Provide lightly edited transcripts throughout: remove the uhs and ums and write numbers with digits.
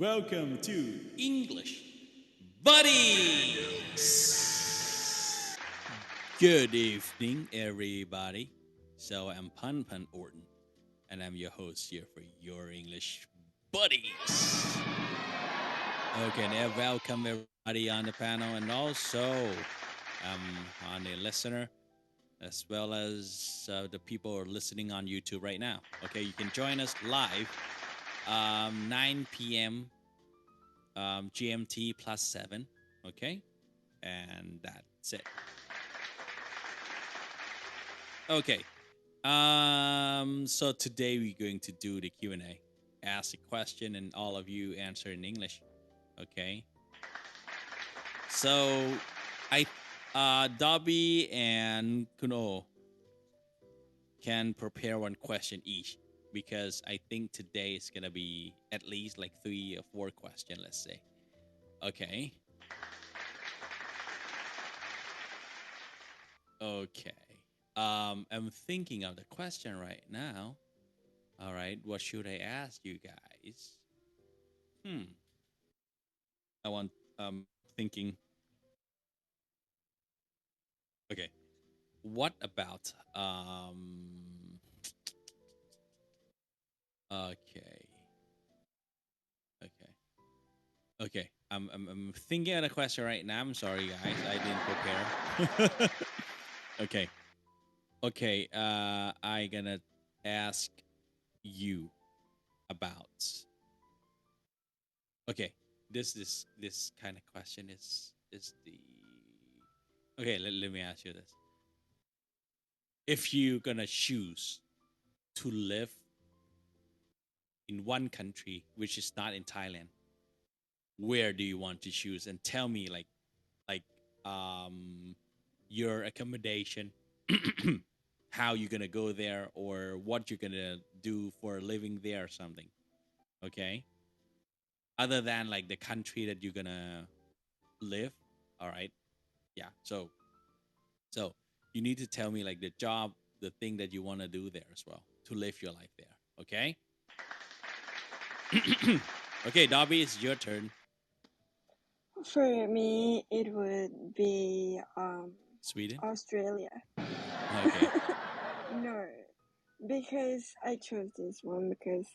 Welcome to English Buddies. Good evening, everybody. So I'm Pan Orton, and I'm your host here for your English Buddies. Okay, now welcome everybody on the panel, and also on the listener, as well as the people who are listening on YouTube right now. Okay, you can join us live 9 p.m. GMT plus 7. Okay, and that's it. Okay, so today we're going to do the Q&A. Ask a question and all of you answer in English. Okay, so Dobby and Kuno can prepare one question each, because I think today is gonna be at least like 3 or 4 questions, let's say. Okay. I'm thinking of the question right now. All right, what should I ask you guys? I want thinking. Okay, what about Okay. I'm thinking of a question right now. I'm sorry, guys. I didn't prepare. Okay. I gonna ask you about. Okay. This kind of question is the. Okay. Let me ask you this. If you're gonna choose to live in one country which is not in Thailand, where do you want to choose? And tell me like your accommodation, how you're gonna go there, or what you're gonna do for living there or something. Okay, other than like the country that you're gonna live. All right, yeah, so you need to tell me like the job, the thing that you want to do there as well to live your life there. Okay. Okay, Dobby, it's your turn. For me, it would be Sweden. Australia. Okay. No, because I chose this one because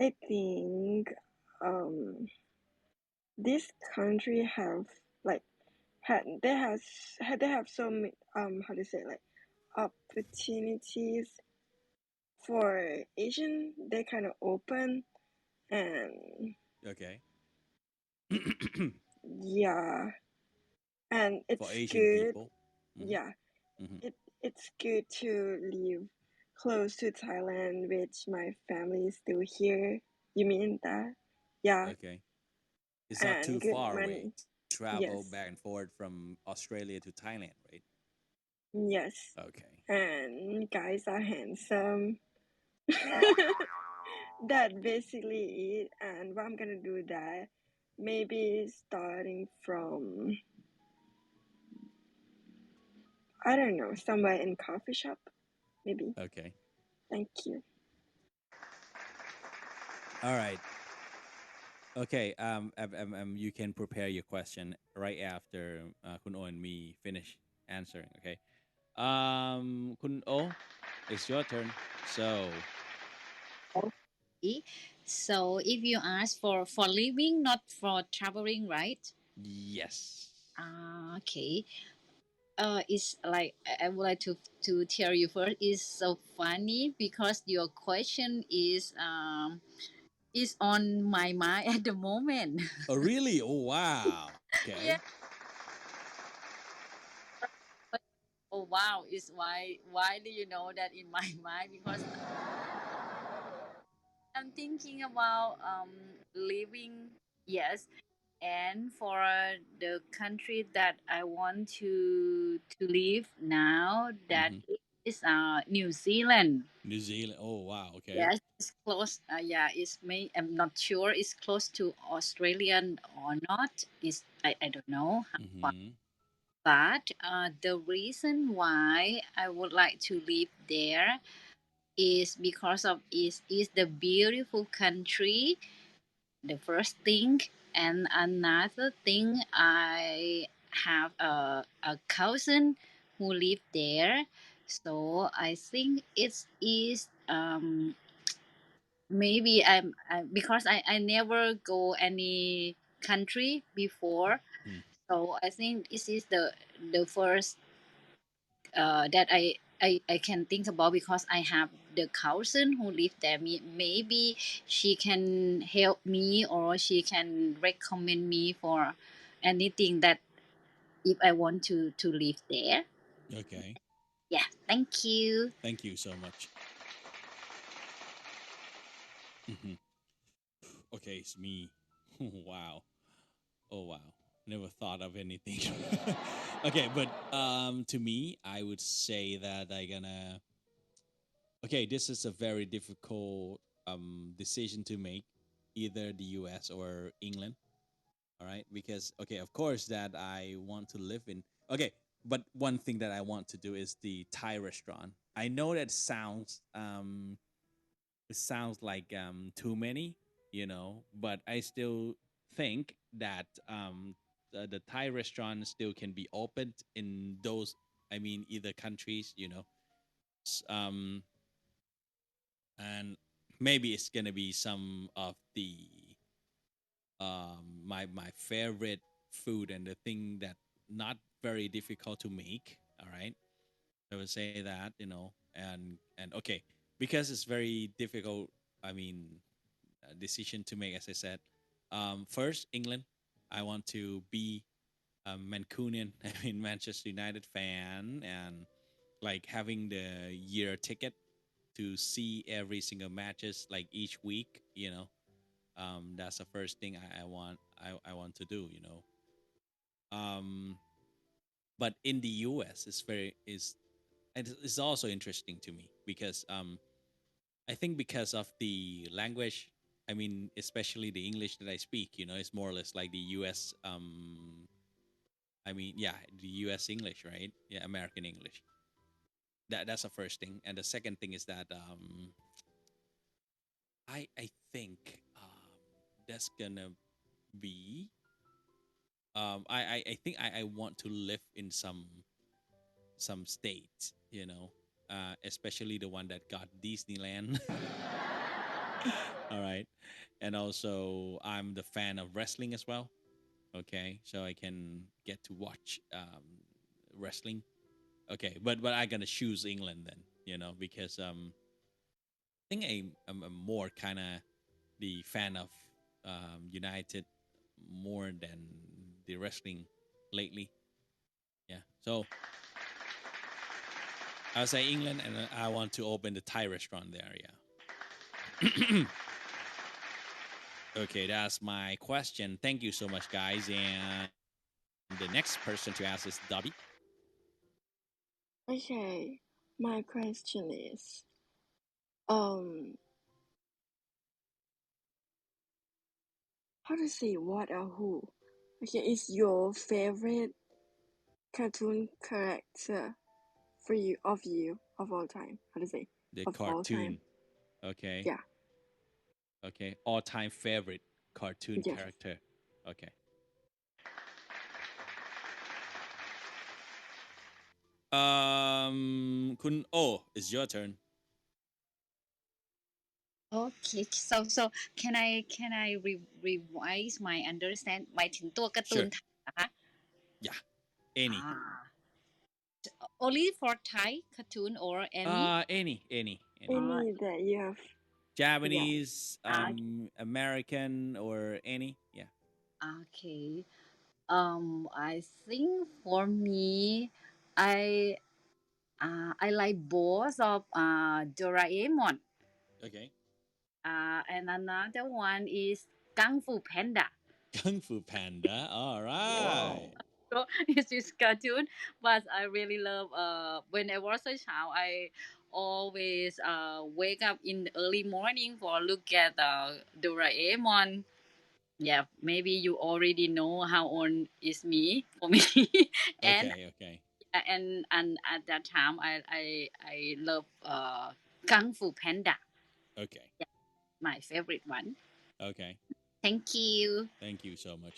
I think this country have like they have so many how to say like opportunities for Asian. They kind of open and Okay. yeah, and it's For Asian good. people. Yeah, it's good to live close to Thailand, which my family is still here. You mean that? Yeah. Okay. It's not too And good far away money. to travel Yes. back and forth from Australia to Thailand, right? Yes. Okay. And guys are handsome. That basically it. And what I'm gonna do that, maybe starting from I don't know, somewhere in coffee shop, maybe. Okay. Thank you. All right. Okay. You can prepare your question right after Kun O and me finish answering. Okay. Kun O, it's your turn. So. Okay. So if you ask for living, not for traveling, right? Yes. Okay. It's like I would like to tell you first. It's so funny because your question is on my mind at the moment. Oh really? Oh wow. Okay. Yeah. Oh wow! Is why do you know that in my mind? Because I'm thinking about living. Yes, and for the country that I want to live now, that is New Zealand. New Zealand. Oh wow. Okay. Yes, it's close. Yeah, it's may. I'm not sure it's close to Australian or not. Is I don't know. But the reason why I would like to live there is because of is the beautiful country, the first thing. And another thing, I have a cousin who live there, so I think it is maybe because I never go any country before, so I think this is the first that I can think about, because I have the cousin who live there. Maybe she can help me, or she can recommend me for anything that if I want to live there. Okay. Yeah, thank you. Thank you so much. Okay, it's me. Wow. Oh wow. Never thought of anything. Okay, but to me, I would say that okay, this is a very difficult decision to make, either the US or England. All right, because okay, of course that I want to live in. Okay, but one thing that I want to do is the Thai restaurant. I know that sounds like too many, but I still think that the Thai restaurant still can be opened in those, I mean, either countries. Um, and maybe it's gonna be some of the my favorite food, and the thing that not very difficult to make. All right, I would say that, and okay, because it's very difficult, I mean, decision to make, as I said. First, England. I want to be a Mancunian, I mean Manchester United fan, and like having the year ticket to see every single matches like each week. That's the first thing I want to do. Um, but in the U.S., it's also interesting to me, because I think because of the language. I mean, especially the English that I speak, it's more or less like the U.S. I mean, yeah, the U.S. English, right? Yeah, American English. That's the first thing, and the second thing is that I think that's gonna be I think I want to live in some states, especially the one that got Disneyland. All right, and also I'm the fan of wrestling as well. Okay, so I can get to watch wrestling. Okay, but I gonna choose England then, because I think I'm more kind of the fan of United more than the wrestling lately. Yeah, so I'll say England, and I want to open the Thai restaurant there. Yeah. Okay, that's my question. Thank you so much, guys. And the next person to ask is Dobby. Okay, my question is, how to say what or who? Okay, is your favorite cartoon character for you of all time? How to say? The Of all time. cartoon. Okay. Yeah. Okay. All-time favorite cartoon Yes. character. Okay. Kun it's your turn. Okay, so can I revise my understand หมายถึงตัวการ์ตูน Sure. ไทยเหรอคะ Yeah. Any. Only for Thai cartoon or any? Any. Any that you have. Japanese, American, or any. Yeah. Okay. I think for me, I like both of Doraemon. Okay. And another one is Kung Fu Panda. Kung Fu Panda. All right. So it's this cartoon, but I really love. When I was a child, I always wake up in the early morning for look at Doraemon. Yeah, maybe you already know how old is me for me. and Okay. and at that time, I love Kung Fu Panda. Okay. Yeah, my favorite one. Okay. Thank you. Thank you so much.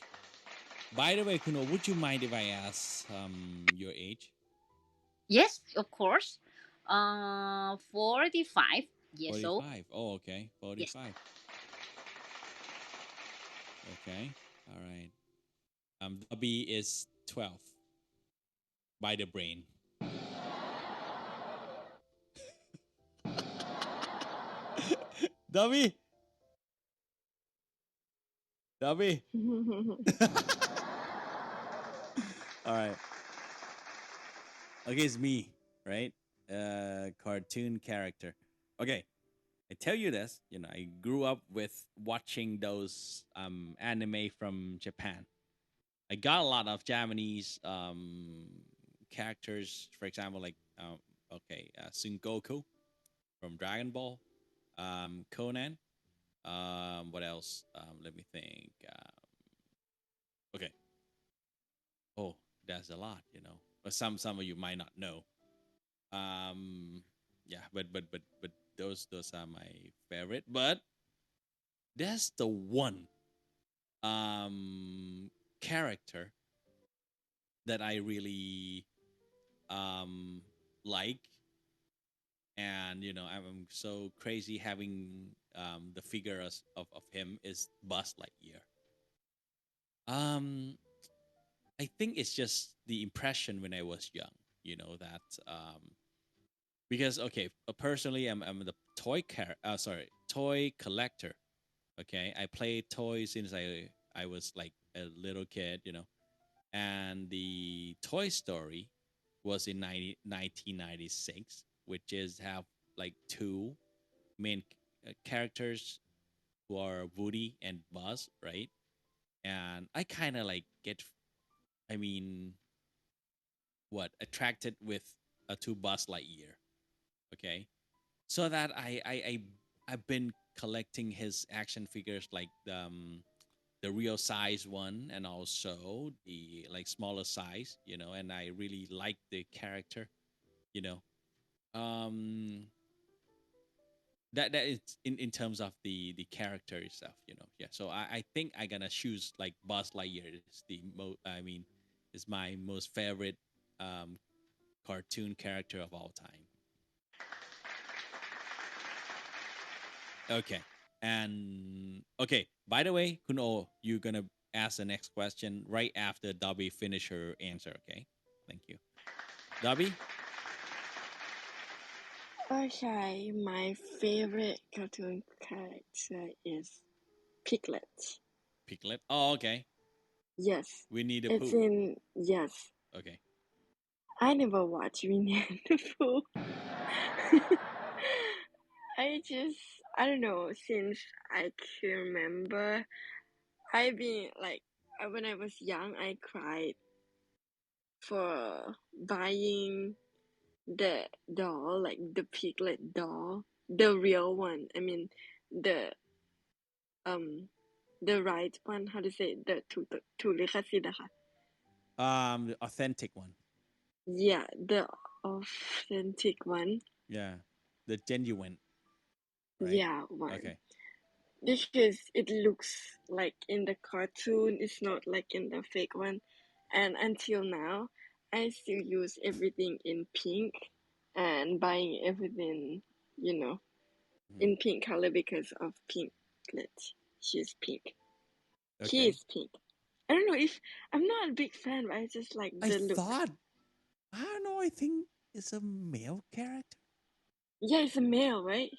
By the way, Kuno, would you mind if I ask your age? Yes, of course. 45 years old. 45. Oh, okay. Yes. 45. Okay. All right. Dobby is 12 by the brain. Dobby. Dobby. All right. Okay, it's me, right? Cartoon character. Okay. I tell you this, I grew up with watching those anime from Japan. I got a lot of Japanese characters, for example, like Sun Goku from Dragon Ball, Conan. What else? Let me think. Okay. Oh, that's a lot, But some of you might not know. Yeah, but those are my favorite. But that's the one character that I really like, and I'm so crazy having the figure of him is Buzz Lightyear. I think it's just the impression when I was young, that because personally I'm the toy collector. Okay, I play toys since I was like a little kid, and the Toy Story was in 1996, which is have like two main characters who are Woody and Buzz, right? And I kind of like attracted with a two Buzz Lightyear. Okay, so that I've been collecting his action figures, like the real size one and also the like smaller size, and I really like the character, you know. Um that is in terms of the character itself, Yeah. So I think I gonna choose like Buzz Lightyear is is my most favorite um cartoon character of all time. Okay. And okay, by the way, Kuno, you're gonna ask the next question right after Dobby finish her answer, okay? Thank you. Dobby? Okay, my favorite cartoon character is Piglet. Piglet? Oh, okay. Yes, We need a it's poo. in, yes. Okay. I never watched Winnie and the Pooh. I don't know, since I can remember, I've been like, when I was young, I cried for buying the doll, like the Piglet doll, the real one. I mean, the the right one. How to say it? The ถูกลิขสิทธิ์อะค่ะ The authentic one. Yeah, the authentic one. Yeah. The genuine. Right? Yeah, one. Okay. Because it looks like in the cartoon, it's not like in the fake one. And until now, I still use everything in pink and buying everything, in pink color because of Pinklet. She's pink. Okay. He is pink. I don't know if I'm not a big fan, but I just like the look. I don't know, I think it's a male character. Yeah, it's a male, right?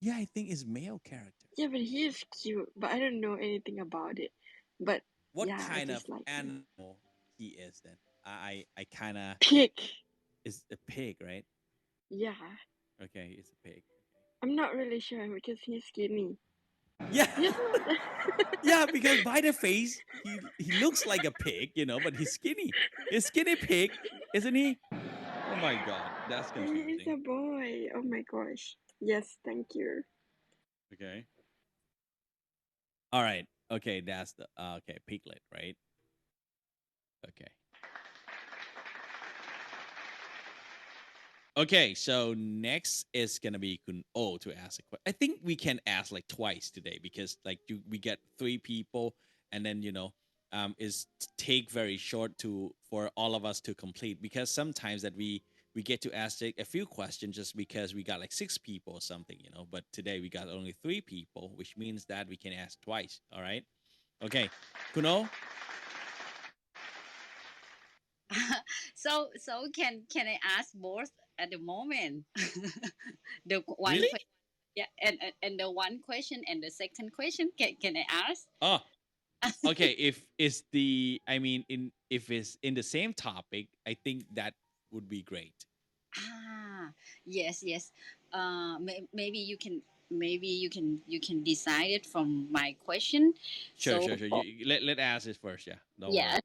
Yeah, I think it's male character. Yeah, but he is cute, but I don't know anything about it. But What yeah, kind I of just like him. animal he is then? I kind of Pig. is a pig, right? Yeah. Okay, it's a pig. I'm not really sure because he's skinny. Yeah. He's not. Yeah, because by the face, he looks like a pig, but he's skinny. He's skinny pig, isn't he? Oh my god, that's And he is a confusing. boy. Oh my gosh. Yes, thank you. Okay. All right. Okay, that's the okay, piglet, right? Okay. Okay, so next is gonna be Kun O to ask a question. I think we can ask like twice today because like we get 3 people, and then is take very short to for all of us to complete, because sometimes that we get to ask like a few questions just because we got like 6 people or something, but today we got only 3 people, which means that we can ask twice. All right. Okay, Kuno. So can I ask both at the moment? The one Really? question, yeah, and the one question and the second question. Can I ask? Oh, okay. If it's the, I mean, if it's in the same topic, I think that would be great. Yes. Maybe you can decide it from my question. Sure. So Let ask it first. Yeah. Don't yeah, worry.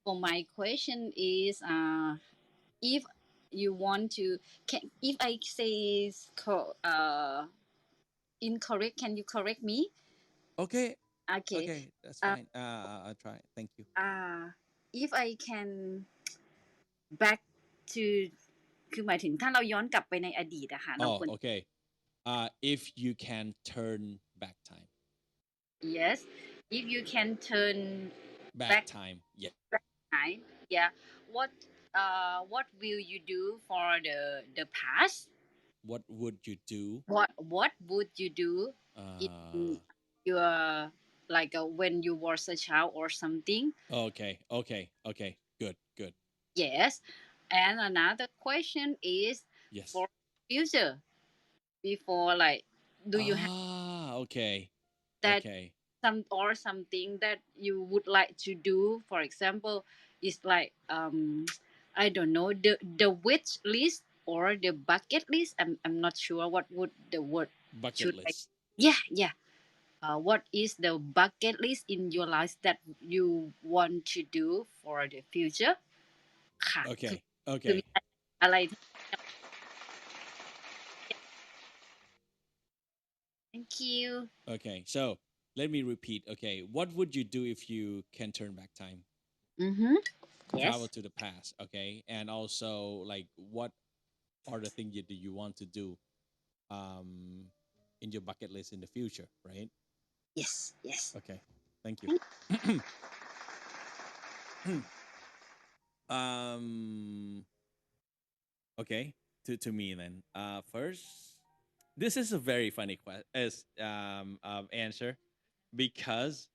for my question is if you want to, if I say incorrect, can you correct me? Okay. Okay. Okay. That's fine. I'll try. Thank you. If I can back to คือหมายถึงถ้าเราย้อนกลับไปในอดีตอะค่ะเรา Oh, ควร okay. If you can turn back time. yes if you can turn Back time. Yeah. time, yeah, what will you do for the past? What would you do? What would you do in your, like, when you was a child or something? Okay. Good. Yes. And another question is Yes. for future, before, like, do you have Okay. that Okay. something that you would like to do? For example, it's like, I don't know, the wish list or the bucket list. I'm not sure what would the word Bucket should I. list. Yeah. What is the bucket list in your life that you want to do for the future? ค่ะคือ Okay. มีอะไรที่ thank you. Okay. So let me repeat. Okay. What would you do if you can turn back time? Travel Yes. to the past. Okay. And also, like, what are the things that you want to do um in your bucket list in the future, right? Yes. Okay. Thank you. um okay, to me then. First, this is a very funny answer, because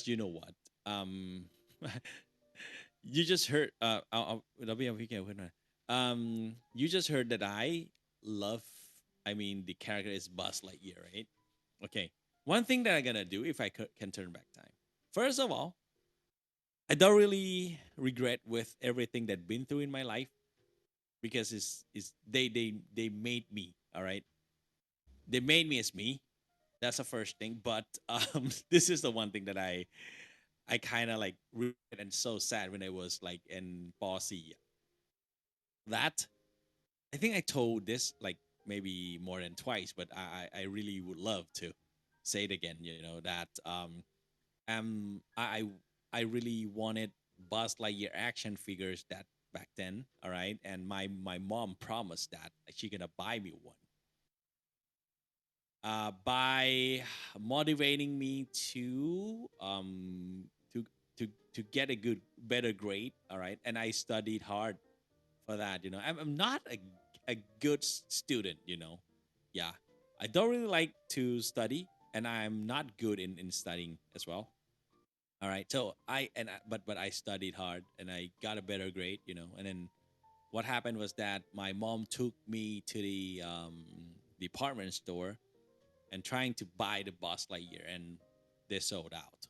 you know what, you just heard you just heard that I love, I mean, the character is Buzz Lightyear, right? Okay, one thing that I'm gonna do if I can turn back time. First of all, I don't really regret with everything that been through in my life, because is they made me, all right. They made me as me. That's the first thing. But this is the one thing that I kind of like regret and so sad when I was like in Bossy. That, I think I told this like maybe more than twice, but I really would love to say it again. That I really wanted Buzz Lightyear action figures that back then. All right, and my mom promised that she gonna buy me one. By motivating me to to get a better grade. All right, and I studied hard for that. I'm not a good student. Yeah, I don't really like to study, and I'm not good in studying as well. All right, so but I studied hard and I got a better grade. And then what happened was that my mom took me to the department store and trying to buy the Boss Lightyear, and they sold out.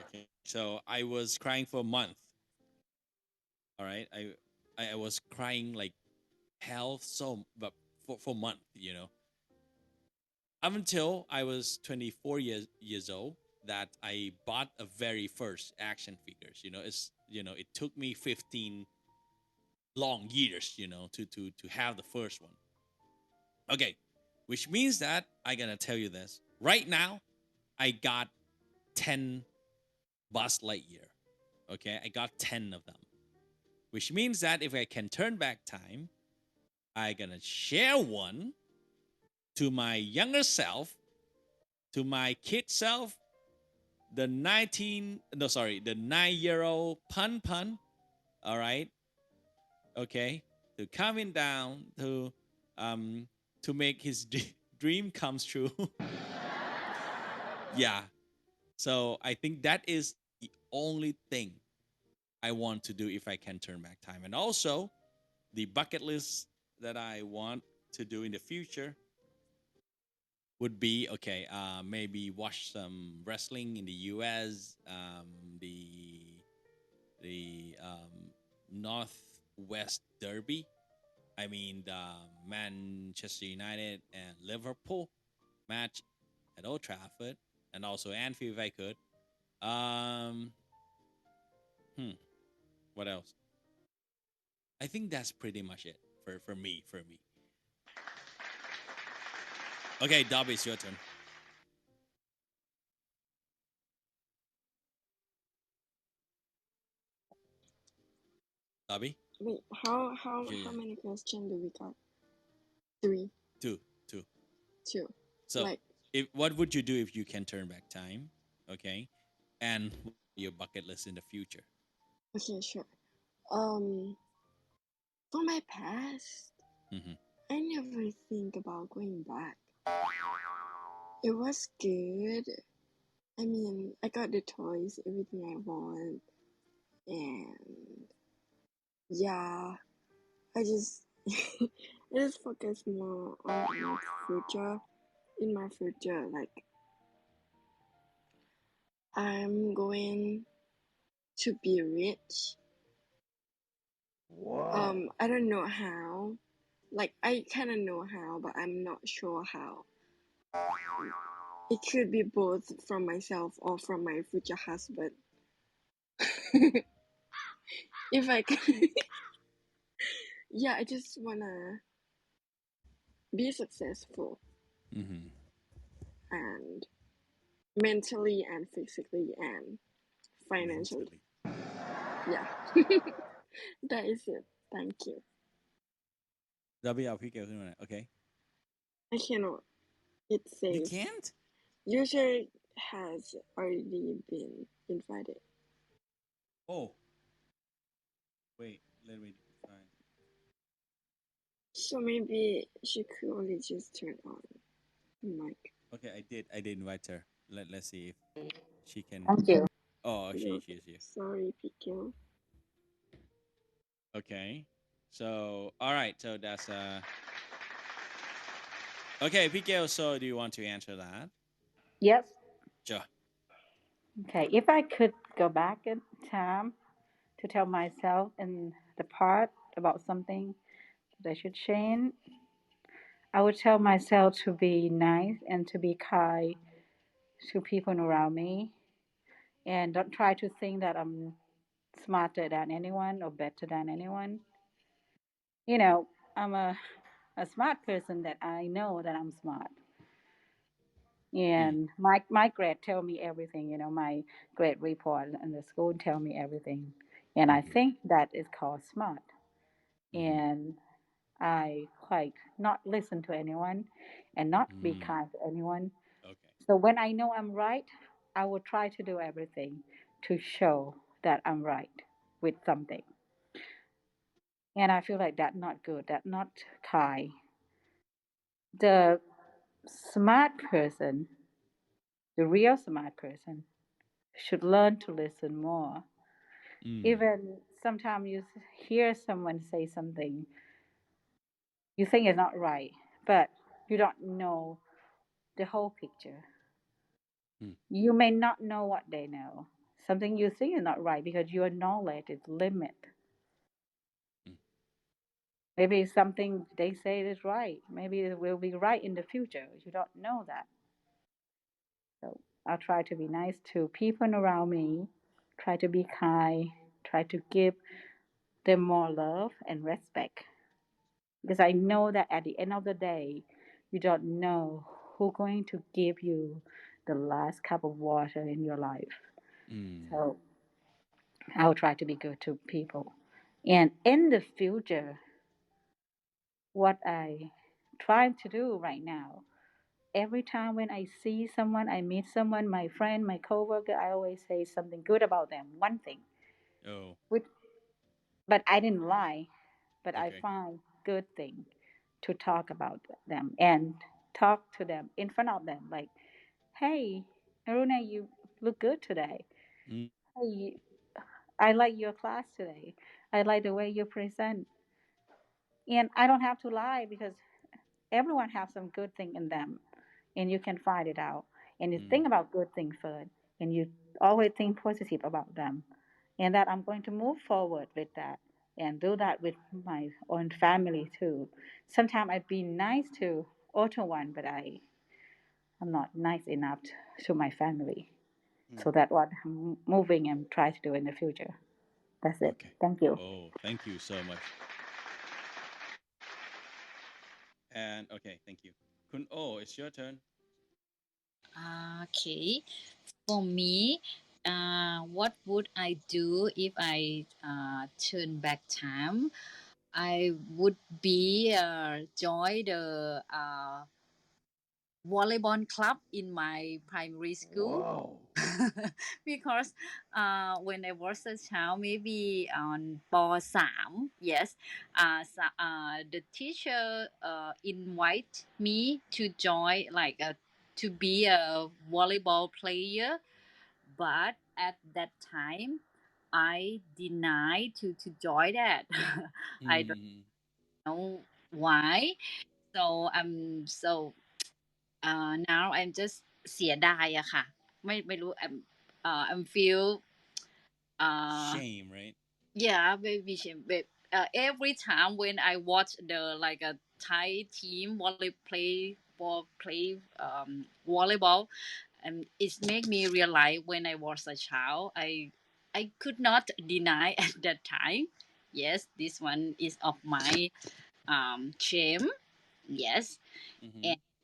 Okay, so I was crying for a month. All right, I was crying like hell, so but for a month, up until I was 24 years old, that I bought a very first action figures. It took me 15 long years, to have the first one. Okay, which means that I gotta tell you this right now. I got 10 Buzz Lightyear. Okay, I got 10 of them, which means that if I can turn back time, I'm gonna share one to my younger self, to my kid self, the 9-year-old Pun, all right, okay, to calm him down, to make his dream comes true. Yeah, so I think that is the only thing I want to do if I can turn back time. And also the bucket list that I want to do in the future would be maybe watch some wrestling in the US, the Northwest Derby. I mean the Manchester United and Liverpool match at Old Trafford, and also Anfield if I could. What else? I think that's pretty much it for me. Okay, Dobby, it's your turn. Dobby? Wait, how many questions do we got? 3. Two. 2. So, what would you do if you can turn back time? Okay, and your bucket list in the future. Okay, sure. For my past, I never think about going back. It was good. I mean, I got the toys, everything I want, and yeah, I just focus more on my future. In my future, like I'm going to be rich. Wow. I don't know how. Like I kind of know how, but I'm not sure how. It could be both from myself or from my future husband. If I can. Yeah, I just wanna be successful and mentally and physically and financially. Yeah. That is it. Thank you. Dobby, I'll pick you. Okay. I cannot. It You says can't? user has already been invited. Oh. Wait, let me find. So maybe she could only just turn on the mic. Okay, I did invite her. Let's see if she can. Thank you. Oh, she is here. Sorry, Pikil. Okay. So, all right. So that's okay, Pikil. So, do you want to answer that? Yes. Sure. Okay. If I could go back in time to tell myself in the part about something that I should change, I would tell myself to be nice and to be kind to people around me, and don't try to think that I'm smarter than anyone or better than anyone. You know, I'm a smart person that I know that I'm smart. And my grade tell me everything, my grade report and the school tell me everything. And I think that is called smart. And I quite not listen to anyone and not be kind to anyone. Okay. So when I know I'm right, I will try to do everything to show that I'm right with something. And I feel like that's not good, that's not kind. The smart person, the real smart person, should learn to listen more. Even sometimes you hear someone say something you think is not right, but you don't know the whole picture. You may not know what they know. Something you think is not right because your knowledge is limited. Maybe something they say is right. Maybe it will be right in the future. You don't know that. So I'll try to be nice to people around me, try to be kind, try to give them more love and respect. Because I know that at the end of the day, you don't know who's going to give you the last cup of water in your life. So I'll try to be good to people And in the future, what I try to do right now, every time when I see someone, I meet someone, my friend, my coworker, I always say something good about them, one thing. Oh, But I didn't lie, but I okay. found good thing to talk about them and talk to them in front of them, like, hey, Aruna, you look good today. Mm, Hey, I like your class today. I like the way you present. And I don't have to lie because everyone has some good thing in them and you can find it out. And you think about good things first and you always think positive about them. And that I'm going to move forward with that and do that with my own family too. Sometimes I've been nice to other one, but I'm not nice enough to my family. So that's what I'm moving and try to do in the future. That's it. okay. Thank you. Oh, thank you so much. And okay, thank you. Kun Oh, it's your turn. Okay. For me, what would I do if I turn back time? I would be join the volleyball club in my primary school. Whoa. Because when I was a child, maybe on p3, yes, the teacher invite me to join, like to be a volleyball player, but at that time I denied to join that. I don't know why. So now I'm just เสียดายอะค่ะไม่รู้ I'm feel Shame, right? yeah, maybe every time when I watch the like a Thai team volleyball, it make me realize when I was a child, I could not deny at that time. Yes, this one is of my shame. Yes.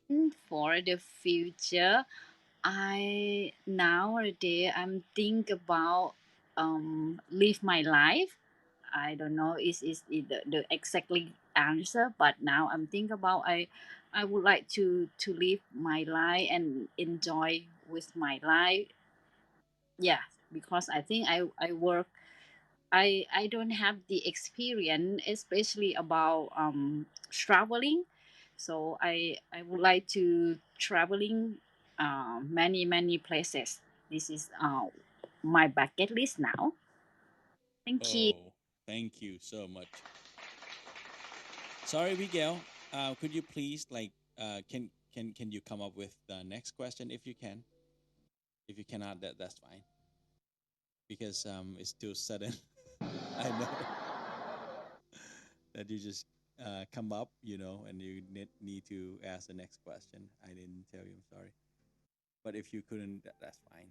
And for the future, nowadays I'm think about live my life. I don't know is the exactly answer, but now I'm think about I would like to live my life and enjoy with my life. Yeah, because I think I work. I don't have the experience, especially about traveling. So I would like to traveling many places. This is my bucket list now. Thank you. Oh, thank you so much. Sorry, Miguel. Could you please can you come up with the next question if you can? If you cannot, that's fine. Because it's too sudden. I know that you just come up, and you need to ask the next question. I didn't tell you. I'm sorry. But if you couldn't, that's fine.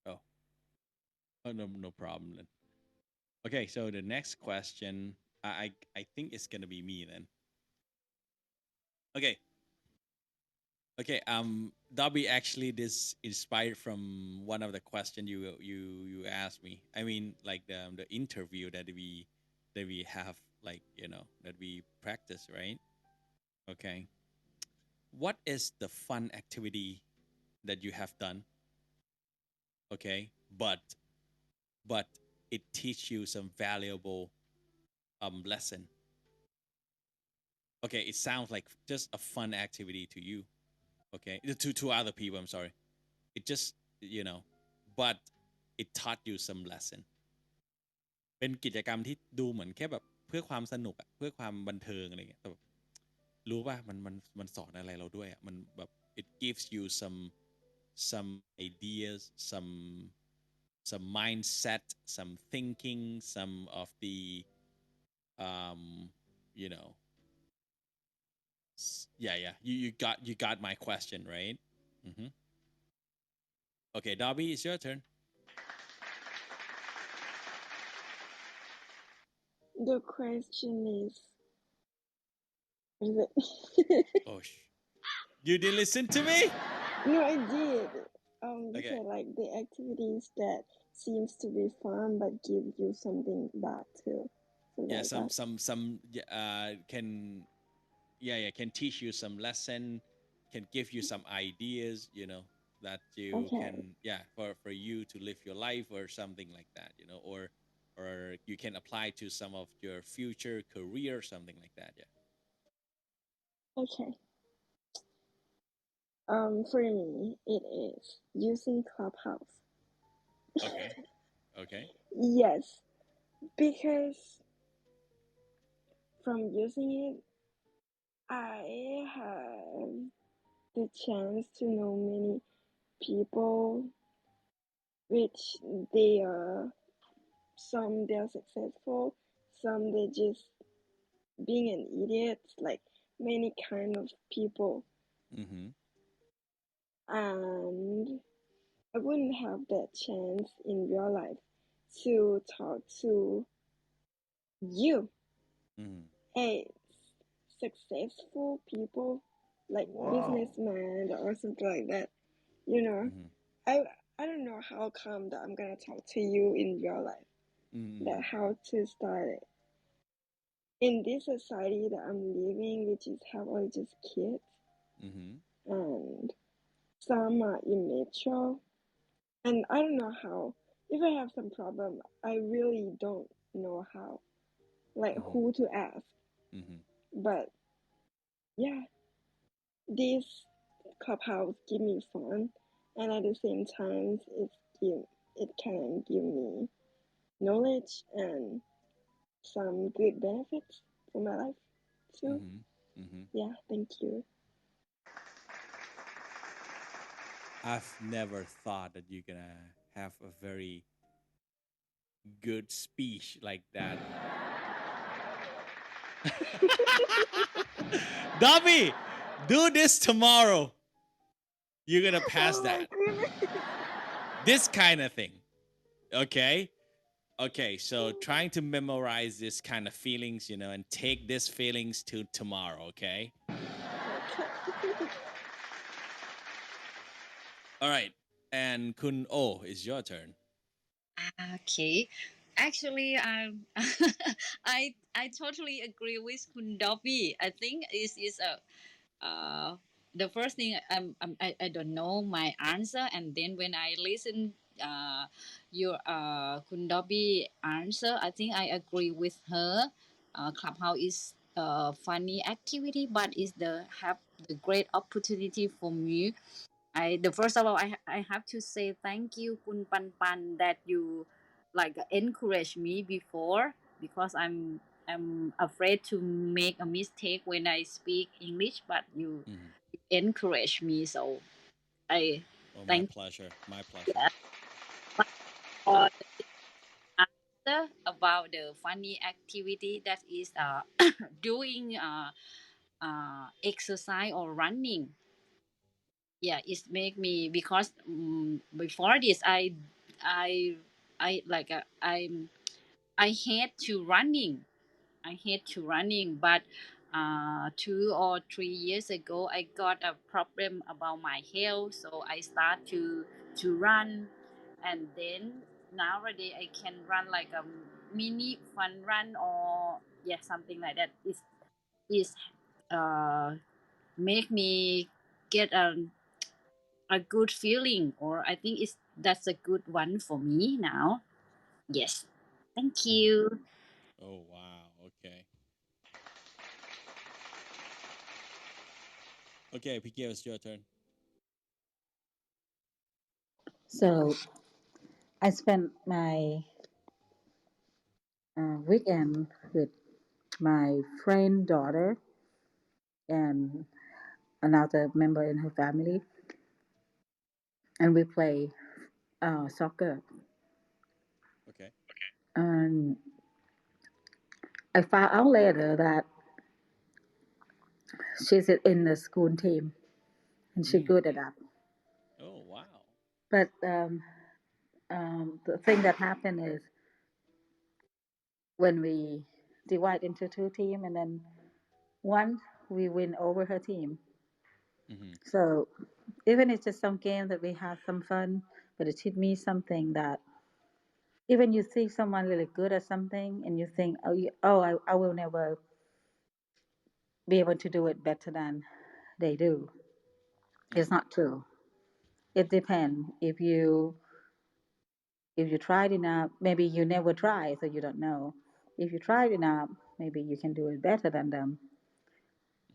Oh, no problem then. Okay, so the next question, I think it's gonna be me then. Okay, okay. Dobby, actually, this inspired from one of the question you asked me. I mean, like the interview that we have, like that we practice, right? Okay. What is the fun activity that you have done? Okay, but it teach you some valuable lesson. Okay, it sounds like just a fun activity to you. Okay, to other people. I'm sorry. It just but it taught you some lesson. เป็นกิจกรรมที่ดูเหมือนแค่แบบเพื่อความสนุกอะเพื่อความบันเทิงอะไรเงี้ยแต่แบบรู้ป่ะมันสอนอะไรเราด้วยอะมันแบบ it gives you some ideas, some mindset, some thinking, some of the um you know yeah you got my question, right? Okay, Dobby, it's your turn. The question is it? Oh, you didn't listen to me? No, I did. You Okay. said like the activities that seems to be fun but give you something bad too. Yeah, Something like some can teach you some lesson, can give you some ideas, that you Okay. can for you to live your life or something like that, or you can apply to some of your future career, something like that. Okay. For me, it is using Clubhouse. Okay. Okay. Yes, because from using it, I have the chance to know many people, which they are some they are successful, some they just being an idiot, like many kind of people. Mm-hmm. And I wouldn't have that chance in real life to talk to you, a successful people, like businessman or something like that. Mm-hmm. I don't know how come that I'm gonna talk to you in real life. That how to start it. In this society that I'm living, which is have all just kids, and some are immature, and I don't know how. If I have some problem, I really don't know how, like who to ask. But yeah, this Clubhouse give me fun, and at the same time, it can give me knowledge and some good benefits for my life too. Yeah, thank you. I've never thought that you're gonna have a very good speech like that. Dobby, do this tomorrow. You're gonna pass Oh my that. goodness. This kind of thing. Okay? Okay, so trying to memorize this kind of feelings, and take these feelings to tomorrow, okay? All right. And Kun O, it's your turn. Okay. Actually, I totally agree with Kun Dobby. I think is a the first thing I don't know my answer, and then when I listen your Kun Dobby answer, I think I agree with her. Clubhouse is a funny activity, but is the have the great opportunity for me. The first of all, I have to say thank you, Kun Pan Pan, that you like encourage me before, because I'm afraid to make a mistake when I speak English, but you encourage me, so I My thank pleasure. My pleasure. you for the answer about the funny activity that is doing exercise or running. Yeah, it make me, because before this I I like I hate to running. But 2 or 3 years ago I got a problem about my health, so I start to run, and then nowadays I can run like a mini fun run, or yeah, something like that. Is make me get a good feeling, or I think that's a good one for me now. Yes, thank you. Oh, wow. Okay. Okay, PK, it's your turn. So I spent my weekend with my friend daughter and another member in her family, and we play soccer. Okay. And I found out later that she's in the school team, and she's good at that. Oh, wow. But the thing that happened is when we divide into two teams, and then one we win over her team, So even it's just some game that we have some fun, but it teach me something that even you see someone really good at something and you think, I will never be able to do it better than they do. It's not true. It depends. If you tried enough, maybe you never try, so you don't know. If you tried enough, maybe you can do it better than them.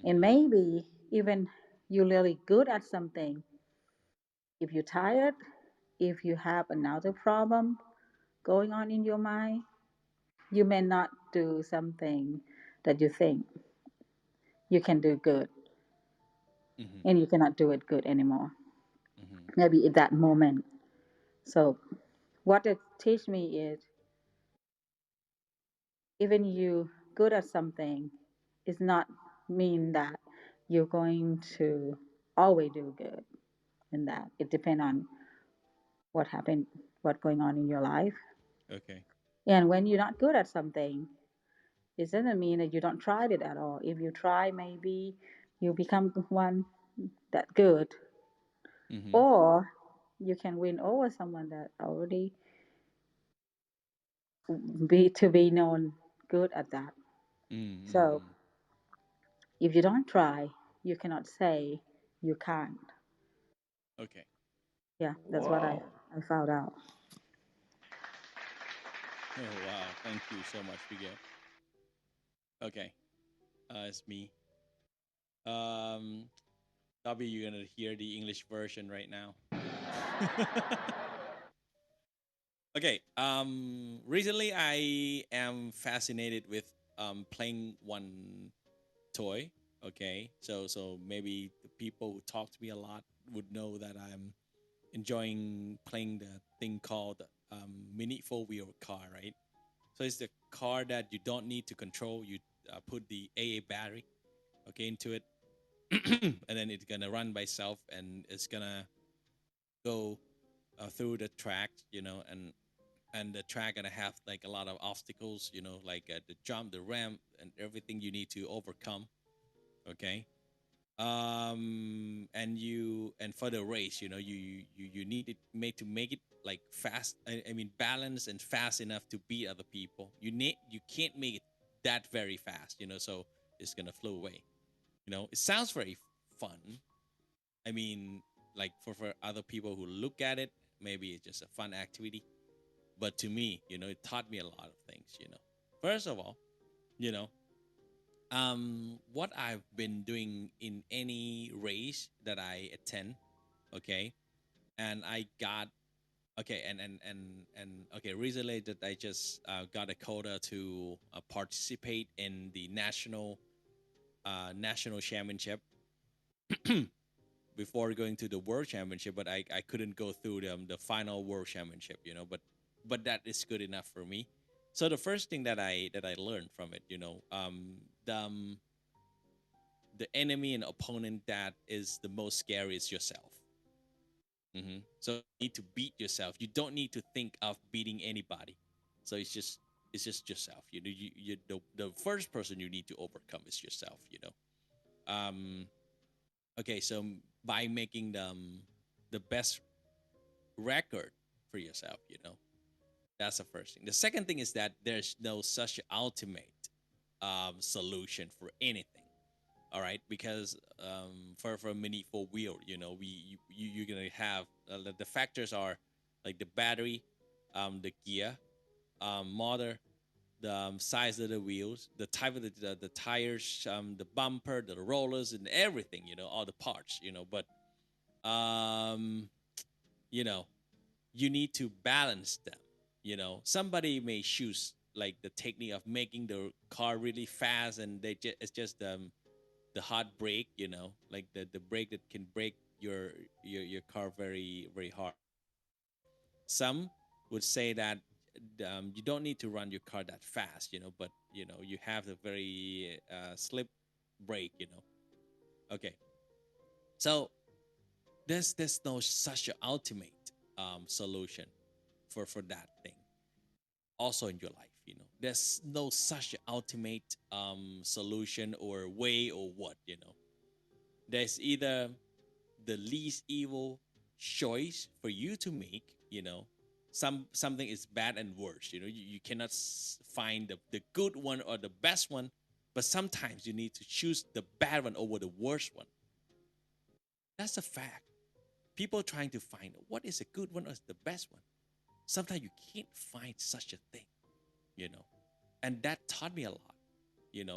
And maybe even you're really good at something. If you're tired, if you have another problem going on in your mind, you may not do something that you think you can do good, and you cannot do it good anymore. Maybe in that moment. So what it teach me is even you good at something is not mean that you're going to always do good in that. It depends on what happened, what going on in your life. Okay. And when you're not good at something, it doesn't mean that you don't try it at all. If you try, maybe you become one that good, or you can win over someone that already be known good at that. So if you don't try, you cannot say you can't. Okay. Yeah, that's what I found out. Oh wow! Thank you so much, Miguel. Okay. It's me. Um, W, you're gonna hear the English version right now. Okay. Recently I am fascinated with playing one toy. Okay. So maybe the people who talk to me a lot would know that I'm enjoying playing the thing called mini four wheel car, right? So it's the car that you don't need to control. You put the AA battery, okay, into it, and then it's gonna run by itself, and it's gonna go through the track, and the track gonna have like a lot of obstacles, like the jump, the ramp, and everything you need to overcome. Okay. And for the race, you need it made to make it like fast. I mean, balanced and fast enough to beat other people. You can't make it that very fast, so it's gonna flow away. It sounds very fun. I mean, like for other people who look at it, maybe it's just a fun activity. But to me, it taught me a lot of things. First of all, you know, what I've been doing in any race that I attend, okay, and I got okay, and okay, recently that I just got a quota to participate in the national championship before going to the world championship, but I couldn't go through the final world championship, but that is good enough for me. So the first thing that I learned from it, the enemy and opponent that is the most scary is yourself. So you need to beat yourself. You don't need to think of beating anybody. So it's just yourself. The first person you need to overcome is yourself. Okay, so by making the best record for yourself, that's the first thing. The second thing is that there's no such ultimate solution for anything. All right, because for a mini four wheel, you're gonna have the factors are like the battery, the gear, motor, the size of the wheels, the type of the tires, the bumper, the rollers, and everything. All the parts. But um, you know, you need to balance them. Somebody may choose like the technique of making the car really fast, and it's just the hard brake, like the brake that can break your car very very hard. Some would say that you don't need to run your car that fast, but you have a very slip brake. Okay, so there's no such an ultimate solution for that thing. Also in your life, there's no such ultimate solution or way or what. there's either the least evil choice for you to make, something is bad and worse, you cannot find the good one or the best one, but sometimes you need to choose the bad one over the worst one. That's a fact. People trying to find what is a good one or the best one. Sometimes you can't find such a thing, and that taught me a lot,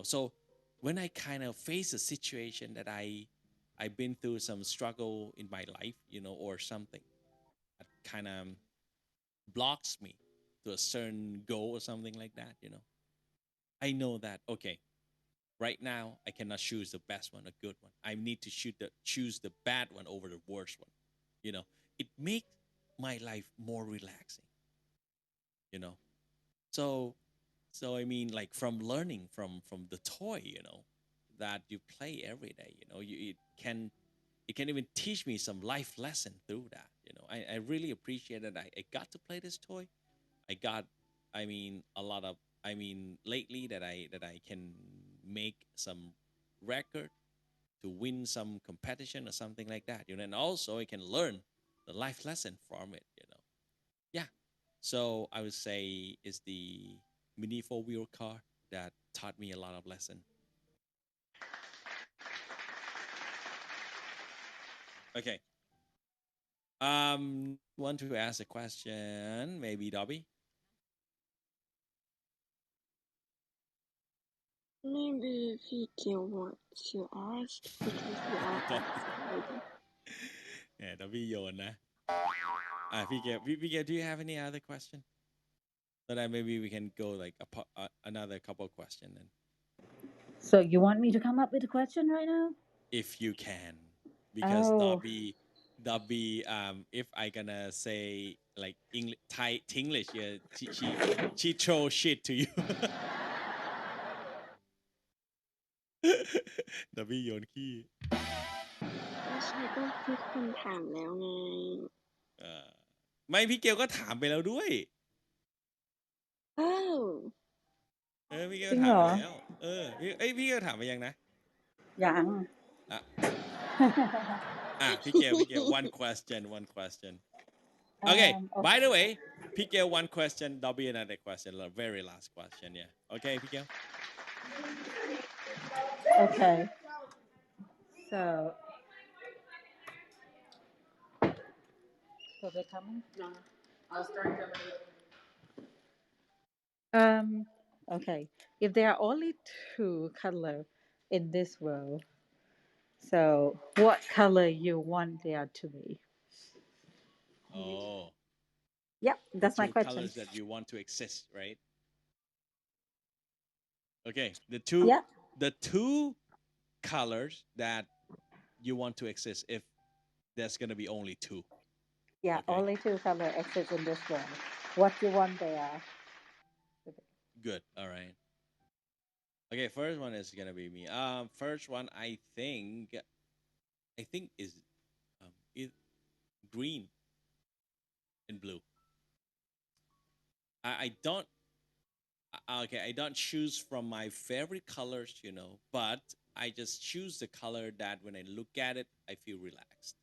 so when I kind of face a situation that I've been through some struggle in my life, or something that kind of blocks me to a certain goal or something like that, I know that, okay, right now I cannot choose the best one, a good one. I need to choose the bad one over the worst one. It makes my life more relaxing. So I mean, like, from learning from the toy, that you play every day, it can even teach me some life lesson through that. I really appreciate that I got to play this toy. I got, a lot of, lately that I can make some record to win some competition or something like that, and also I can learn the life lesson from it. Yeah. So I would say it's the mini 4-wheel car that taught me a lot of lesson. Okay. Want to ask a question? Maybe Dobby? Maybe Vicky want to ask because we all asked already. Yeah, Dobby โยนนะ Vicky, do you have any other question? So that maybe we can go like another couple question then. So you want me to come up with a question right now? If you can, because Dobby, if I gonna say like English, Thai English, yeah, she throw shit to you. Dobby โยนขี้ ไม่ใช่ก็ทุกคนถามแล้วไง ไม่พี่เกลก็ถามไปแล้วด้วย Oh พี่เกล จริง ถาม เหร ไป อ แล้วพี่เกลถามไปยังนะ ยัง พี่เกล one question okay by the way พี่เกล one question Dobby another question the very last question yeah okay พี่เกล Okay. So they're coming? No. I was trying to. Okay. If there are only two colors in this world, so what color you want there to be? oh Yep, that's my two question. colors that you want to exist right okay the two colors that you want to exist if there's gonna be only two Yeah, okay. only two colors exist in this world. What you want there? Good. All right. Okay, first one is gonna be me. First one I think is green and blue. I don't. Okay, I don't choose from my favorite colors, but I just choose the color that when I look at it, I feel relaxed.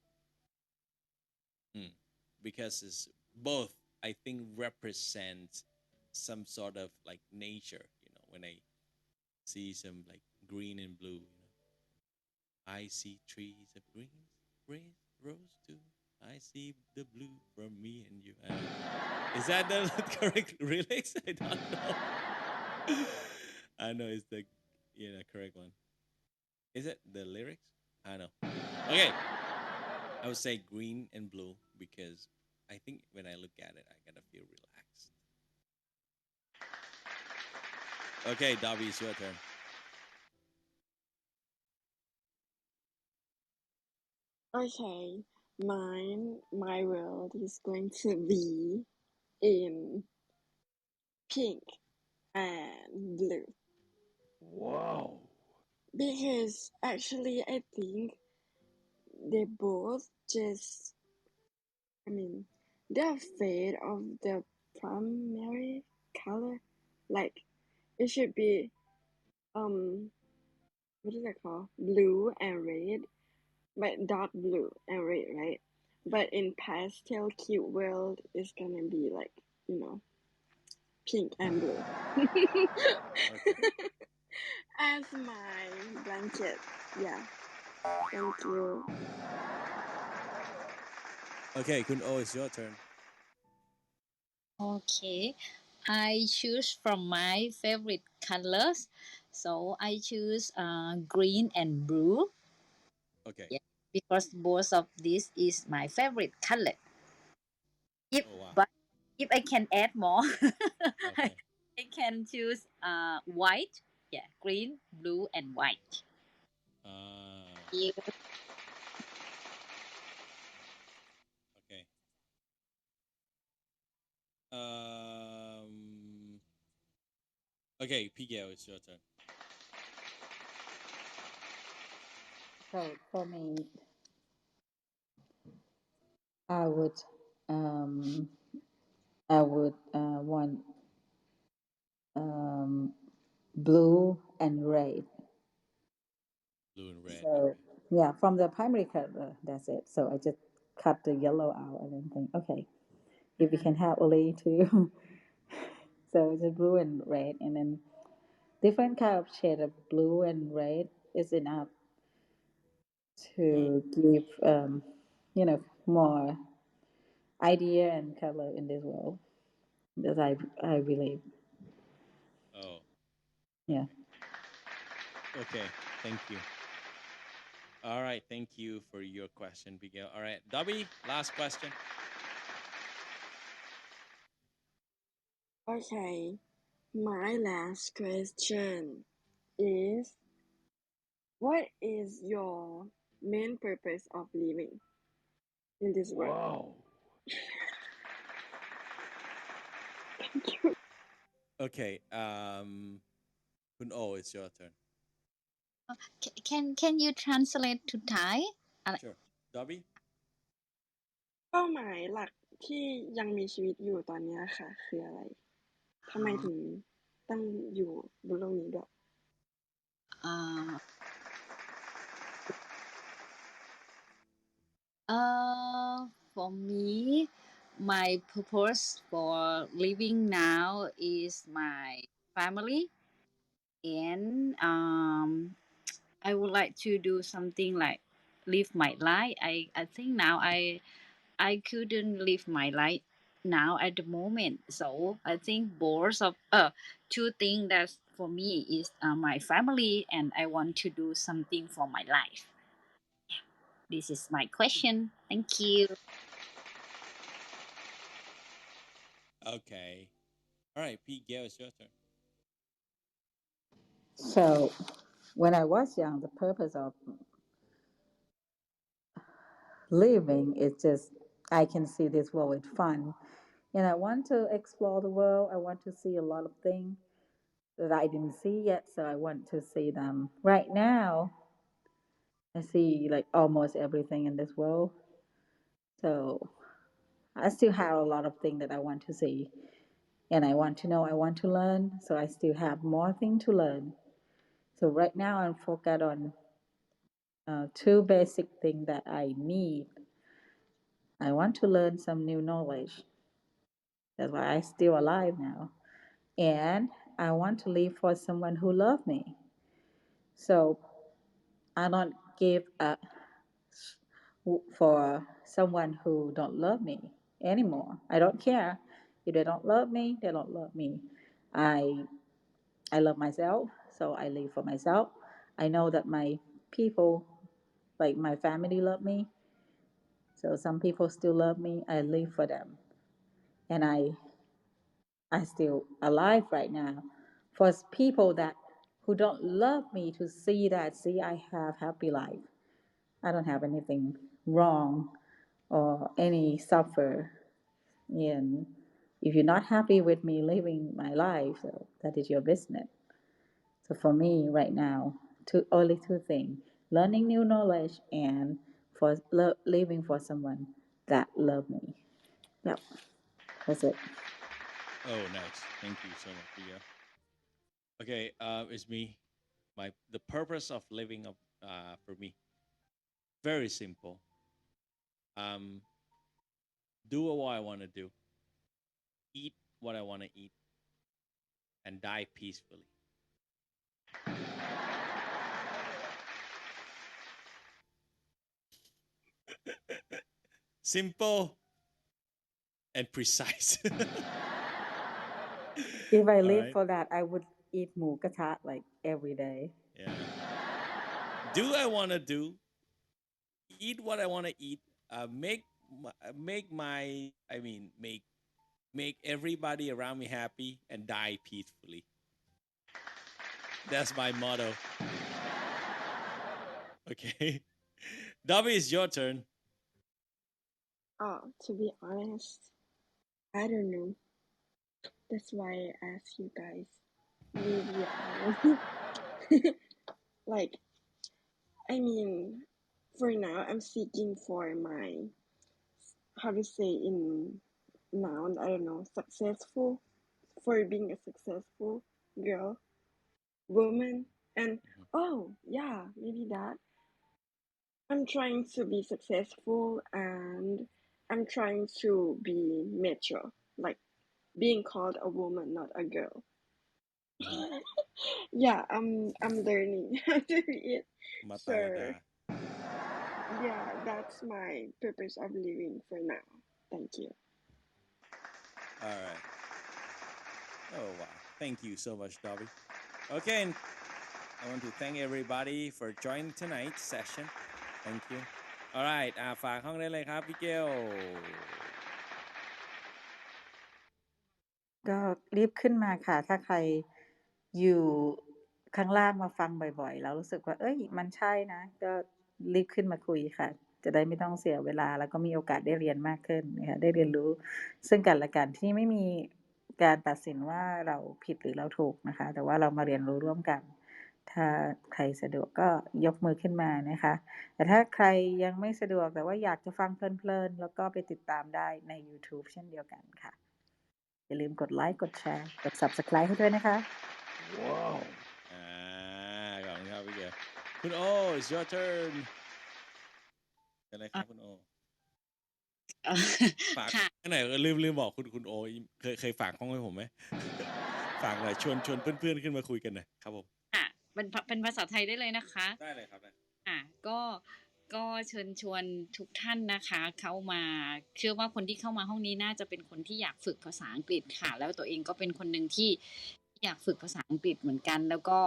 Because it's both, I think, represent some sort of like nature. When I see some like green and blue, I see trees of green, red, rose too. I see the blue from me and you. Is that the correct lyrics? I don't know. I know it's the correct one. Is it the lyrics? I know. Okay. I would say green and blue because I think when I look at it, I gotta feel relaxed. Okay, Dobby, it's your turn. Okay, my world is going to be in pink and blue. Wow. Because actually I think they both just, they're afraid of the primary color. Like, it should be, what is it called? Blue and red. but dark blue and red, right? But in pastel cute world, it's gonna be like, pink and blue. As my blanket. Yeah. Thank you. Okay, Kun O, it's your turn. Okay, I choose from my favorite colors. So I choose green and blue. Okay. Yeah, because both of this is my favorite color. If Oh, wow. but if I can add more, Okay. I can choose white. Yeah, green, blue, and white. Yeah. Okay. Okay, Pigel, it's your turn. So for me, I would um, want blue and red. Blue and red. So Okay. yeah, from the primary color, that's it. So I just cut the yellow out and then think, okay, if we can have only two, so it's blue and red, and then different kind of shade of blue and red is enough to give more idea and color in this world. That I believe. Oh. Yeah. Okay. Thank you. All right. Thank you for your question, Pigel. All right. Dobby, last question. Okay. My last question is, what is your main purpose of living in this world? Wow. Thank you. Okay. Kun O, it's your turn. Can you translate to Thai? Sure. Dobby? เป้าหมายหลักที่ยังมีชีวิตอยู่ตอนนี้ค่ะ คืออะไร ทำไมถึงต้องอยู่บนโลกนี้ด้วย For me, my purpose for living now is my family, and I would like to do something like live my life. I think now I couldn't live my life now at the moment. So I think both of two things that for me is my family, and I want to do something for my life. This is my question. Thank you. Okay. All right. Pigel, it's your turn. So when I was young, the purpose of living is just I can see this world with fun, and I want to explore the world. I want to see a lot of things that I didn't see yet, so I want to see them. Right now, I see like almost everything in this world, so I still have a lot of things that I want to see, and I want to know. I want to learn, so I still have more things to learn. So right now, I'm focused on two basic things that I need. I want to learn some new knowledge. That's why I'm still alive now. And I want to live for someone who loves me. So I don't give up for someone who don't love me anymore. I don't care. If they don't love me, they don't love me. I I love myself, so I live for myself. I know that my people, like my family, love me. So some people still love me. I live for them, and I still alive right now. For people that who don't love me to see that, see I have happy life. I don't have anything wrong or any suffer. And if you're not happy with me living my life, so that is your business. So for me right now, only two things: learning new knowledge and for living for someone that love me. Yep, that's it. Oh, nice. Thank you so much, Pigel. Okay. It's me. The purpose of living for me. very simple. Do what I want to do, eat what I want to eat, and die peacefully. Simple and precise. If I All live right. for that, I would eat หมูกระทะ like every day. Yeah. Do I want to do? Eat what I want to eat. Make everybody around me happy and die peacefully. That's my motto. Okay. Dobby, it's your turn. Oh, to be honest, I don't know. That's why I asked you guys. Maybe like, I mean, for now, I'm seeking for my, how to say in noun, I don't know, successful, for being a successful girl, woman, and oh, yeah, maybe that. I'm trying to be successful and I'm trying to be mature, like being called a woman, not a girl. Yeah, I'm learning how to be it. So Matalada. yeah, that's my purpose of living for now. Thank you. All right. Oh, wow. Thank you so much, Dobby. Okay, and I want to thank everybody for joining tonight's session. Thank you. All right. ฝากห้องได้เลยครับพี่เกล ก็รีบขึ้นมาค่ะ ถ้าใครอยู่ข้างล่างมาฟังบ่อยๆแล้วรู้สึกว่าเอ้ยมันใช่นะก็รีบขึ้นมาคุยค่ะ จะได้ไม่ต้องเสียเวลาแล้วก็มีโอกาสได้เรียนมากขึ้นนะคะได้เรียนรู้ซึ่งกันและกันที่ไม่มีการตัดสินว่าเราผิดหรือเราถูกนะคะแต่ว่าเรามาเรียนรู้ร่วมกันถ้าใครสะดวกก็ยกมือขึ้นมานะคะแต่ถ้าใครยังไม่สะดวกแต่ว่าอยากจะฟังเพลินๆแล้วก็ไปติดตามได้ใน YouTube เช่นเดียวกันค่ะอย่าลืมกดไลค์กดแชร์กด Subscribe ให้ด้วยนะคะ ว้าวขอบคุณครับพี่เกลคุณโอ it's your turn เป็นไรครับคุณโอฝากไหนลืมบอกคุณโอเคยฝากห้องให้ผมไหม ฝากหน่อยชวนเพื่อนๆขึ้นมาคุยกันหน่อยครับผมค่ะเป็นภาษาไทยได้เลยนะคะได้เลยครับก็เชิญชวนทุกท่านนะคะเข้ามาเชื่อว่าคนที่เข้ามาห้องนี้น่าจะเป็นคนที่อยากฝึกภาษาอังกฤษค่ะแล้วตัวเองก็เป็นคนหนึ่งที่อยากฝึกภาษาอังกฤษเหมือนกันแล้วก็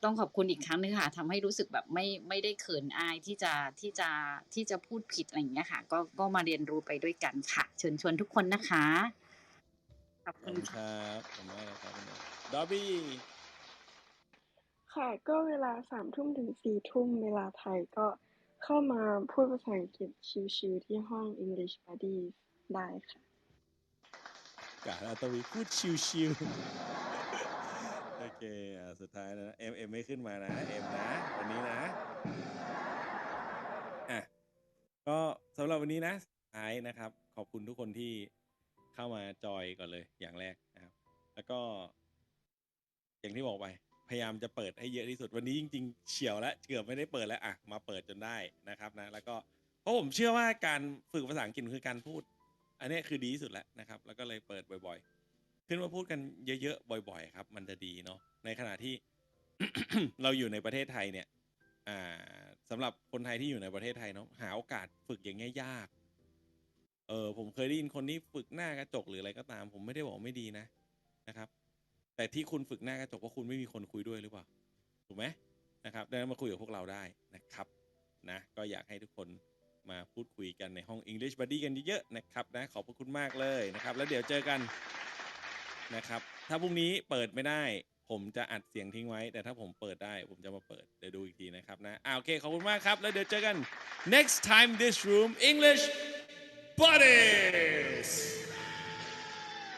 ต้องขอบคุณอีกครั้งนึงค่ะทำให้รู้สึกแบบไม่ได้เขินอายที่จะพูดผิดอะไรอย่างเงี้ยค่ะก็มาเรียนรู้ไปด้วยกันค่ะเชิญชวนทุกคนนะคะขอบคุณครับขอบคุณมากเลยครับคุณโอดอบบี้ค่ะก็เวลา3 ทุ่มถึง4 ทุ่มเวลาไทยก็เข้ามาพูดภาษาอังกฤษชิวๆที่ห้อง English Buddies ได้ค่ะกะแล้วตวีพูดชิวๆ โอเคสุดท้ายนะเอ็มไม่ขึ้นมานะเอ็มนะวันนี้นะก็สำหรับวันนี้นะท้ายนะครับขอบคุณทุกคนที่เข้ามาจอยก่อนเลยอย่างแรกนะครับแล้วก็อย่างที่บอกไปพยายามจะเปิดให้เยอะที่สุดวันนี้จริงๆเฉียวแล้วเกือบไม่ได้เปิดแล้วมาเปิดจนได้นะครับนะแล้วก็เพราะผมเชื่อว่าการฝึกภาษาอังกฤษคือการพูดอันนี้คือดีที่สุดแล้วนะครับแล้วก็เลยเปิดบ่อยๆขึ้นมาพูดกันเยอะๆบ่อยๆครับมันจะดีเนาะในขณะที่ เราอยู่ในประเทศไทยเนี่ยสำหรับคนไทยที่อยู่ในประเทศไทยเนาะหาโอกาสฝึกอย่างเงี้ยยากผมเคยได้ยินคนที่ฝึกหน้ากระจกหรืออะไรก็ตามผมไม่ได้บอกไม่ดีนะครับแต่ที่คุณฝึกหน้ากระจกเพราะคุณไม่มีคนคุยด้วยหรือเปล่าถูกไหมนะครับดังนั้นมาคุยกับพวกเราได้นะครับนะก็อยากให้ทุกคนมาพูดคุยกันในห้อง English Buddy กันเยอะๆนะครับนะขอบคุณมากเลยนะครับแล้วเดี๋ยวเจอกันนะครับถ้าพรุ่งนี้เปิดไม่ได้ผมจะอัดเสียงทิ้งไว้แต่ถ้าผมเปิดได้ผมจะมาเปิดเดี๋ยวดูอีกทีนะครับนะโอเคขอบคุณมากครับแล้วเดี๋ยวเจอกัน next time this room English Buddies